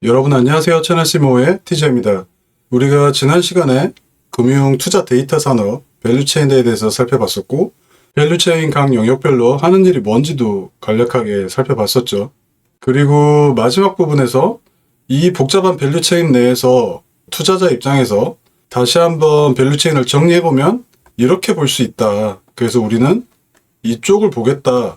여러분 안녕하세요. 채널C모의 TJ입니다. 우리가 지난 시간에 금융 투자 데이터 산업 밸류체인에 대해서 살펴봤었고, 밸류체인 각 영역별로 하는 일이 뭔지도 간략하게 살펴봤었죠. 그리고 마지막 부분에서 이 복잡한 밸류체인 내에서 투자자 입장에서 다시 한번 밸류체인을 정리해보면 이렇게 볼 수 있다. 그래서 우리는 이쪽을 보겠다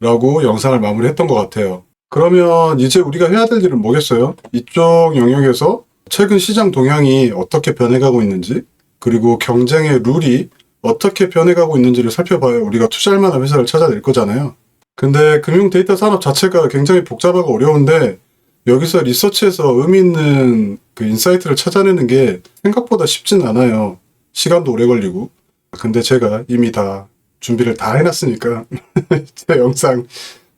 라고 영상을 마무리했던 것 같아요. 그러면 이제 우리가 해야 될 일은 뭐겠어요? 이쪽 영역에서 최근 시장 동향이 어떻게 변해가고 있는지, 그리고 경쟁의 룰이 어떻게 변해가고 있는지를 살펴봐야 우리가 투자할 만한 회사를 찾아낼 거잖아요. 근데 금융 데이터 산업 자체가 굉장히 복잡하고 어려운데, 여기서 리서치에서 의미 있는 그 인사이트를 찾아내는 게 생각보다 쉽진 않아요. 시간도 오래 걸리고. 근데 제가 이미 다 준비를 다 해놨으니까 제 영상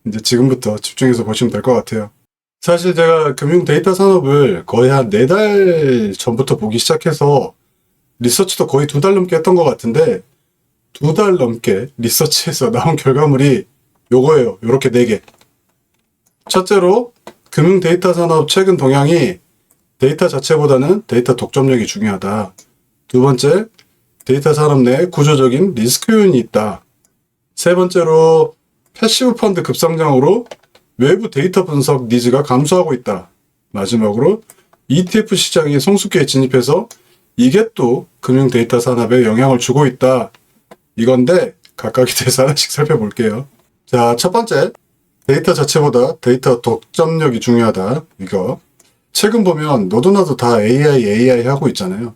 이제 지금부터 집중해서 보시면 될 것 같아요. 사실 제가 금융 데이터 산업을 거의 한 4달 전부터 보기 시작해서 리서치도 거의 2달 넘게 했던 것 같은데, 2달 넘게 리서치해서 나온 결과물이 요거예요. 요렇게 4개. 첫째로 금융 데이터 산업 최근 동향이 데이터 자체보다는 데이터 독점력이 중요하다. 두 번째, 데이터 산업 내 구조적인 리스크 요인이 있다. 세 번째로 패시브 펀드 급성장으로 외부 데이터 분석 니즈가 감소하고 있다. 마지막으로 ETF 시장이 성숙기에 진입해서 이게 또 금융 데이터 산업에 영향을 주고 있다. 이건데 각각에 대해서 하나씩 살펴볼게요. 자, 첫 번째, 데이터 자체보다 데이터 독점력이 중요하다. 이거 최근 보면 너도 나도 다 AI 하고 있잖아요.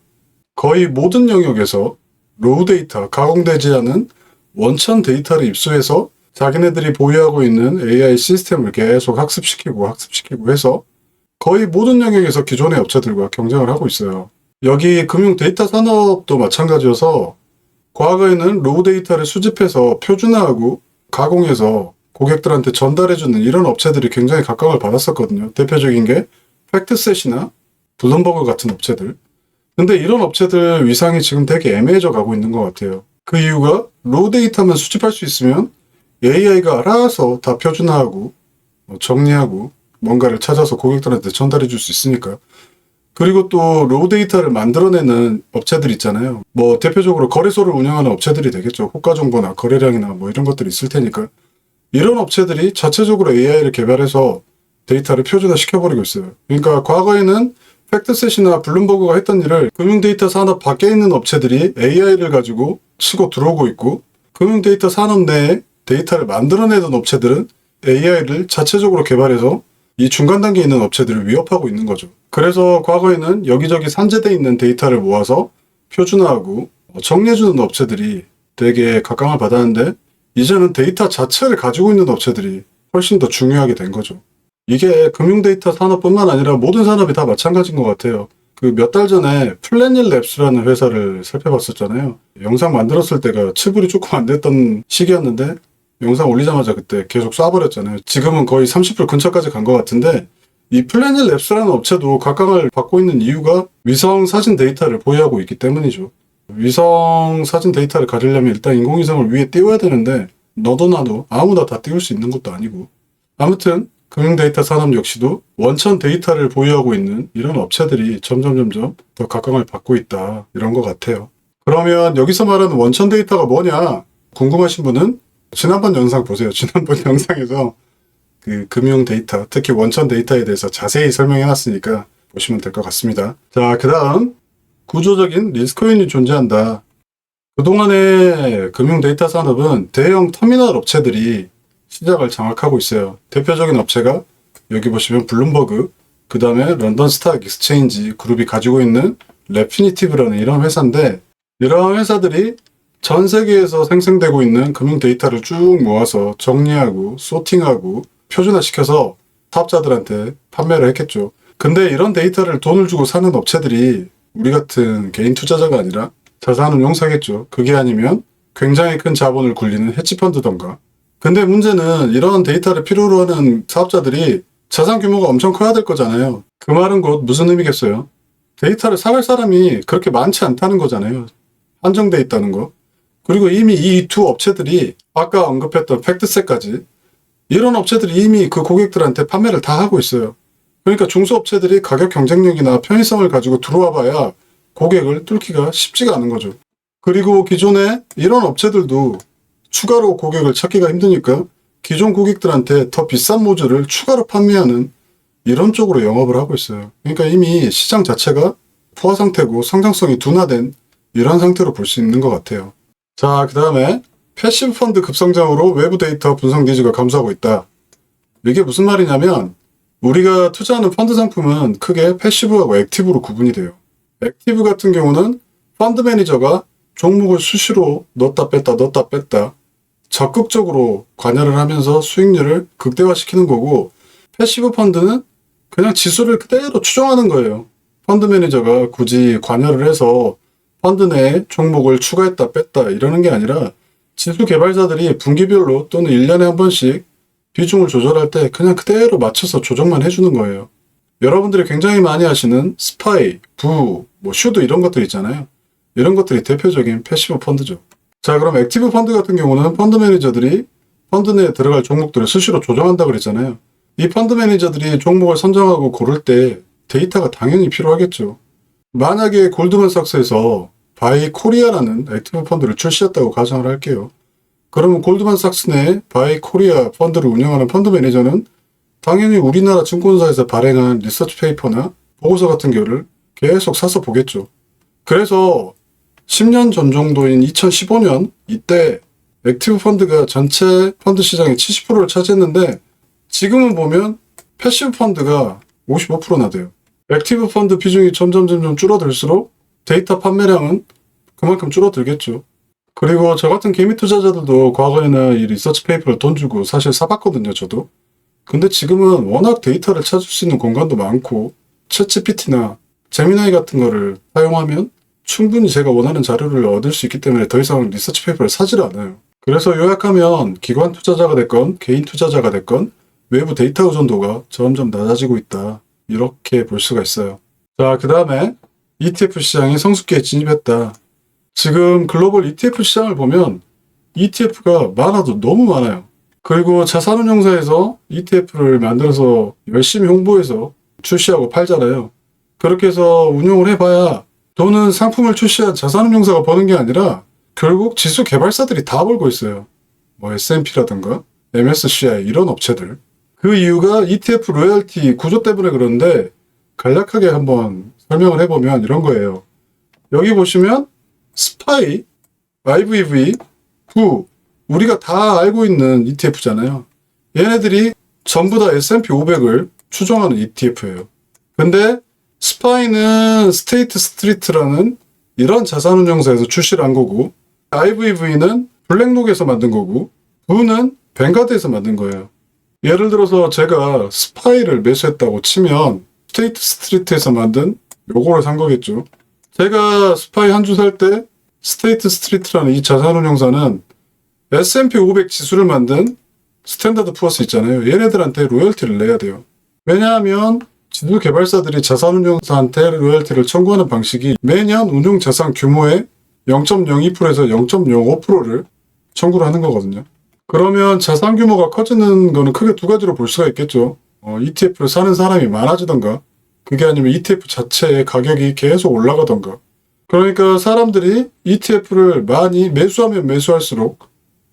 거의 모든 영역에서 로우 데이터, 가공되지 않은 원천 데이터를 입수해서 자기네들이 보유하고 있는 AI 시스템을 계속 학습시키고 해서 거의 모든 영역에서 기존의 업체들과 경쟁을 하고 있어요. 여기 금융 데이터 산업도 마찬가지여서 과거에는 로우 데이터를 수집해서 표준화하고 가공해서 고객들한테 전달해주는 이런 업체들이 굉장히 각광을 받았었거든요. 대표적인 게 팩트셋이나 블룸버그 같은 업체들. 근데 이런 업체들 위상이 지금 되게 애매해져 가고 있는 것 같아요. 그 이유가 로우 데이터만 수집할 수 있으면 AI가 알아서 다 표준화하고 정리하고 뭔가를 찾아서 고객들한테 전달해 줄 수 있으니까. 그리고 또 로우 데이터를 만들어내는 업체들 있잖아요. 뭐 대표적으로 거래소를 운영하는 업체들이 되겠죠. 호가 정보나 거래량이나 뭐 이런 것들이 있을 테니까. 이런 업체들이 자체적으로 AI를 개발해서 데이터를 표준화 시켜버리고 있어요. 그러니까 과거에는 팩트셋이나 블룸버그가 했던 일을 금융 데이터 산업 밖에 있는 업체들이 AI를 가지고 치고 들어오고 있고, 금융 데이터 산업 내에 데이터를 만들어내던 업체들은 AI를 자체적으로 개발해서 이 중간 단계에 있는 업체들을 위협하고 있는 거죠. 그래서 과거에는 여기저기 산재되어 있는 데이터를 모아서 표준화하고 정리해주는 업체들이 되게 각광을 받았는데, 이제는 데이터 자체를 가지고 있는 업체들이 훨씬 더 중요하게 된 거죠. 이게 금융 데이터 산업뿐만 아니라 모든 산업이 다 마찬가지인 것 같아요. 그 몇 달 전에 플래닛랩스라는 회사를 살펴봤었잖아요. 영상 만들었을 때가 치불이 조금 안 됐던 시기였는데 영상 올리자마자 그때 계속 쏴버렸잖아요. 지금은 거의 30불 근처까지 간 것 같은데, 이 플래닛랩스라는 업체도 각광을 받고 있는 이유가 위성 사진 데이터를 보유하고 있기 때문이죠. 위성 사진 데이터를 가지려면 일단 인공위성을 위에 띄워야 되는데 너도 나도 아무나 다 띄울 수 있는 것도 아니고, 아무튼 금융 데이터 산업 역시도 원천 데이터를 보유하고 있는 이런 업체들이 점점 더 각광을 받고 있다, 이런 것 같아요. 그러면 여기서 말하는 원천 데이터가 뭐냐 궁금하신 분은 지난번 영상 보세요. 지난번 영상에서 그 금융 데이터, 특히 원천 데이터에 대해서 자세히 설명해놨으니까 보시면 될 것 같습니다. 자, 그 다음 구조적인 리스크 요인이 존재한다. 그동안의 금융 데이터 산업은 대형 터미널 업체들이 시장을 장악하고 있어요. 대표적인 업체가 여기 보시면 블룸버그, 그 다음에 런던 스탁 익스체인지 그룹이 가지고 있는 레피니티브라는 이런 회사인데, 이런 회사들이 전 세계에서 생성되고 있는 금융 데이터를 쭉 모아서 정리하고 소팅하고 표준화시켜서 사업자들한테 판매를 했겠죠. 근데 이런 데이터를 돈을 주고 사는 업체들이 우리 같은 개인 투자자가 아니라 자산운용사겠죠. 그게 아니면 굉장히 큰 자본을 굴리는 헤지펀드던가. 근데 문제는 이런 데이터를 필요로 하는 사업자들이 자산 규모가 엄청 커야 될 거잖아요. 그 말은 곧 무슨 의미겠어요? 데이터를 사갈 사람이 그렇게 많지 않다는 거잖아요. 한정돼 있다는 거. 그리고 이미 이 두 업체들이 아까 언급했던 팩트셋까지 이런 업체들이 이미 그 고객들한테 판매를 다 하고 있어요. 그러니까 중소업체들이 가격 경쟁력이나 편의성을 가지고 들어와 봐야 고객을 뚫기가 쉽지가 않은 거죠. 그리고 기존에 이런 업체들도 추가로 고객을 찾기가 힘드니까 기존 고객들한테 더 비싼 모듈을 추가로 판매하는 이런 쪽으로 영업을 하고 있어요. 그러니까 이미 시장 자체가 포화 상태고 성장성이 둔화된 이런 상태로 볼 수 있는 것 같아요. 자, 그 다음에 패시브 펀드 급성장으로 외부 데이터 분석 니즈가 감소하고 있다. 이게 무슨 말이냐면 우리가 투자하는 펀드 상품은 크게 패시브하고 액티브로 구분이 돼요. 액티브 같은 경우는 펀드 매니저가 종목을 수시로 넣었다 뺐다 적극적으로 관여를 하면서 수익률을 극대화시키는 거고, 패시브 펀드는 그냥 지수를 그대로 추종하는 거예요. 펀드 매니저가 굳이 관여를 해서 펀드 내에 종목을 추가했다 뺐다 이러는 게 아니라 지수 개발사들이 분기별로 또는 1년에 한 번씩 비중을 조절할 때 그냥 그대로 맞춰서 조정만 해주는 거예요. 여러분들이 굉장히 많이 하시는 스파이, 슈드 이런 것들 있잖아요. 이런 것들이 대표적인 패시브 펀드죠. 자, 그럼 액티브 펀드 같은 경우는 펀드 매니저들이 펀드 내에 들어갈 종목들을 수시로 조정한다 그랬잖아요. 이 펀드 매니저들이 종목을 선정하고 고를 때 데이터가 당연히 필요하겠죠. 만약에 골드만삭스에서 바이 코리아라는 액티브 펀드를 출시했다고 가정을 할게요. 그러면 골드만삭스 내 바이 코리아 펀드를 운영하는 펀드 매니저는 당연히 우리나라 증권사에서 발행한 리서치 페이퍼나 보고서 같은 경우를 계속 사서 보겠죠. 그래서 10년 전 정도인 2015년 이때 액티브 펀드가 전체 펀드 시장의 70%를 차지했는데 지금은 보면 패시브 펀드가 55%나 돼요. 액티브 펀드 비중이 점점 줄어들수록 데이터 판매량은 그만큼 줄어들겠죠. 그리고 저 같은 개미 투자자들도 과거에는 이 리서치 페이퍼를 돈 주고 사실 사봤거든요, 저도. 근데 지금은 워낙 데이터를 찾을 수 있는 공간도 많고 챗GPT나 제미나이 같은 거를 사용하면 충분히 제가 원하는 자료를 얻을 수 있기 때문에 더 이상 리서치 페이퍼를 사지를 않아요. 그래서 요약하면 기관 투자자가 됐건 개인 투자자가 됐건 외부 데이터 의존도가 점점 낮아지고 있다. 이렇게 볼 수가 있어요. 자, 그 다음에 ETF 시장이 성숙기에 진입했다. 지금 글로벌 ETF 시장을 보면 ETF가 많아도 너무 많아요. 그리고 자산운용사에서 ETF를 만들어서 열심히 홍보해서 출시하고 팔잖아요. 그렇게 해서 운용을 해봐야 돈은 상품을 출시한 자산운용사가 버는 게 아니라 결국 지수 개발사들이 다 벌고 있어요. 뭐 S&P라든가 MSCI 이런 업체들. 그 이유가 ETF 로열티 구조 때문에 그런데 간략하게 한번 설명을 해보면 이런 거예요. 여기 보시면 스파이, IVV, 우리가 다 알고 있는 ETF잖아요. 얘네들이 전부 다 S&P 500을 추종하는 ETF예요. 근데 스파이는 스테이트 스트리트라는 이런 자산운용사에서 출시를 한 거고, IVV는 블랙록에서 만든 거고, 는 뱅가드에서 만든 거예요. 예를 들어서 제가 스파이를 매수했다고 치면 스테이트 스트리트에서 만든 요거를 산 거겠죠. 제가 스파이 한 주 살 때 스테이트 스트리트라는 이 자산운용사는 S&P 500 지수를 만든 스탠다드 푸어스 있잖아요. 얘네들한테 로열티를 내야 돼요. 왜냐하면 지수 개발사들이 자산운용사한테 로열티를 청구하는 방식이 매년 운용 자산 규모의 0.02%에서 0.05%를 청구를 하는 거거든요. 그러면 자산 규모가 커지는 거는 크게 두 가지로 볼 수가 있겠죠. ETF를 사는 사람이 많아지던가, 그게 아니면 ETF 자체의 가격이 계속 올라가던가. 그러니까 사람들이 ETF를 많이 매수하면 매수할수록,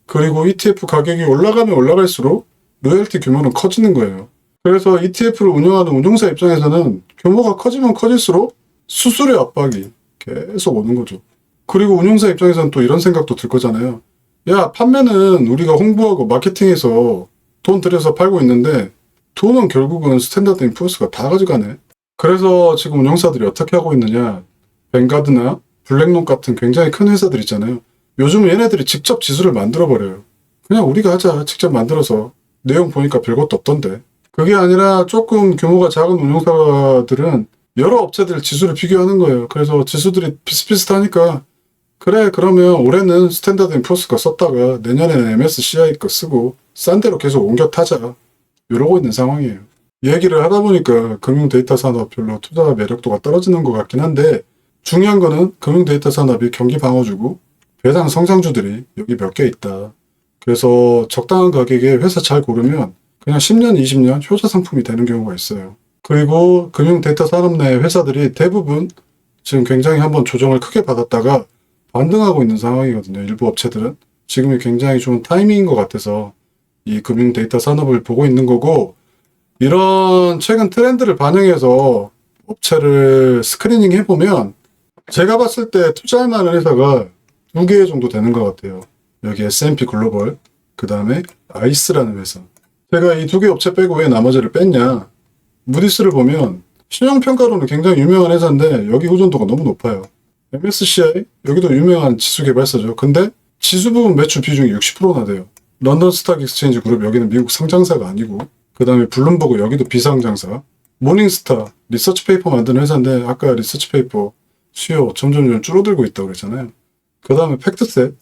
그리고 ETF 가격이 올라가면 올라갈수록 로열티 규모는 커지는 거예요. 그래서 ETF를 운영하는 운용사 입장에서는 규모가 커지면 커질수록 수수료 압박이 계속 오는 거죠. 그리고 운용사 입장에서는 또 이런 생각도 들 거잖아요. 야, 판매는 우리가 홍보하고 마케팅해서 돈 들여서 팔고 있는데 돈은 결국은 스탠다드 앤 푸어스가 다 가져가네. 그래서 지금 운용사들이 어떻게 하고 있느냐, 뱅가드나 블랙록 같은 굉장히 큰 회사들 있잖아요. 요즘은 얘네들이 직접 지수를 만들어버려요. 그냥 우리가 하자, 직접 만들어서. 내용 보니까 별것도 없던데. 그게 아니라 조금 규모가 작은 운용사들은 여러 업체들 지수를 비교하는 거예요. 그래서 지수들이 비슷비슷하니까 그래, 그러면 올해는 스탠다드 앤 푸어스가 썼다가 내년에는 MSCI 거 쓰고 싼 데로 계속 옮겨 타자, 이러고 있는 상황이에요. 얘기를 하다 보니까 금융 데이터 산업 별로 투자 매력도가 떨어지는 것 같긴 한데, 중요한 거는 금융 데이터 산업이 경기 방어주고 배당 성장주들이 여기 몇 개 있다. 그래서 적당한 가격에 회사 잘 고르면 그냥 10년, 20년 효자 상품이 되는 경우가 있어요. 그리고 금융 데이터 산업 내 회사들이 대부분 지금 굉장히 한번 조정을 크게 받았다가 반등하고 있는 상황이거든요. 일부 업체들은. 지금이 굉장히 좋은 타이밍인 것 같아서 이 금융 데이터 산업을 보고 있는 거고, 이런 최근 트렌드를 반영해서 업체를 스크리닝 해보면 제가 봤을 때 투자할 만한 회사가 2개 정도 되는 것 같아요. 여기 S&P 글로벌, 그 다음에 아이스라는 회사. 제가 이 2개 업체 빼고 왜 나머지를 뺐냐? 무디스를 보면 신용평가로는 굉장히 유명한 회사인데 여기 호전도가 너무 높아요. MSCI, 여기도 유명한 지수 개발사죠. 근데 지수 부분 매출 비중이 60%나 돼요. 런던 스탁 익스체인지 그룹, 여기는 미국 상장사가 아니고, 그 다음에 블룸버그, 여기도 비상장사. 모닝스타, 리서치 페이퍼 만드는 회사인데 아까 리서치 페이퍼 수요 점점 줄어들고 있다고 그랬잖아요. 그 다음에 팩트셋,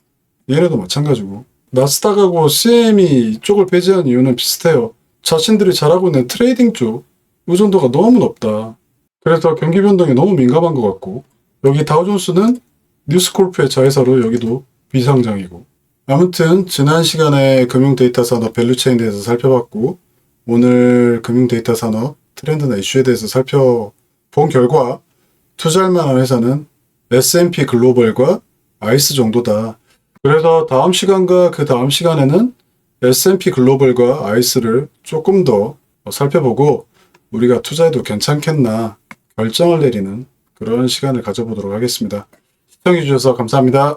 얘네도 마찬가지고. 나스닥하고 CM이 이쪽을 배제한 이유는 비슷해요. 자신들이 잘하고 있는 트레이딩 쪽 의존도가 너무 높다. 그래서 경기 변동에 너무 민감한 것 같고, 여기 다우존스는 뉴스콜프의 자회사로 여기도 비상장이고. 아무튼 지난 시간에 금융 데이터 산업 밸류체인에 대해서 살펴봤고, 오늘 금융 데이터 산업 트렌드나 이슈에 대해서 살펴본 결과 투자할 만한 회사는 S&P 글로벌과 아이스 정도다. 그래서 다음 시간과 그 다음 시간에는 S&P 글로벌과 아이스를 조금 더 살펴보고 우리가 투자해도 괜찮겠나 결정을 내리는 그런 시간을 가져보도록 하겠습니다. 시청해주셔서 감사합니다.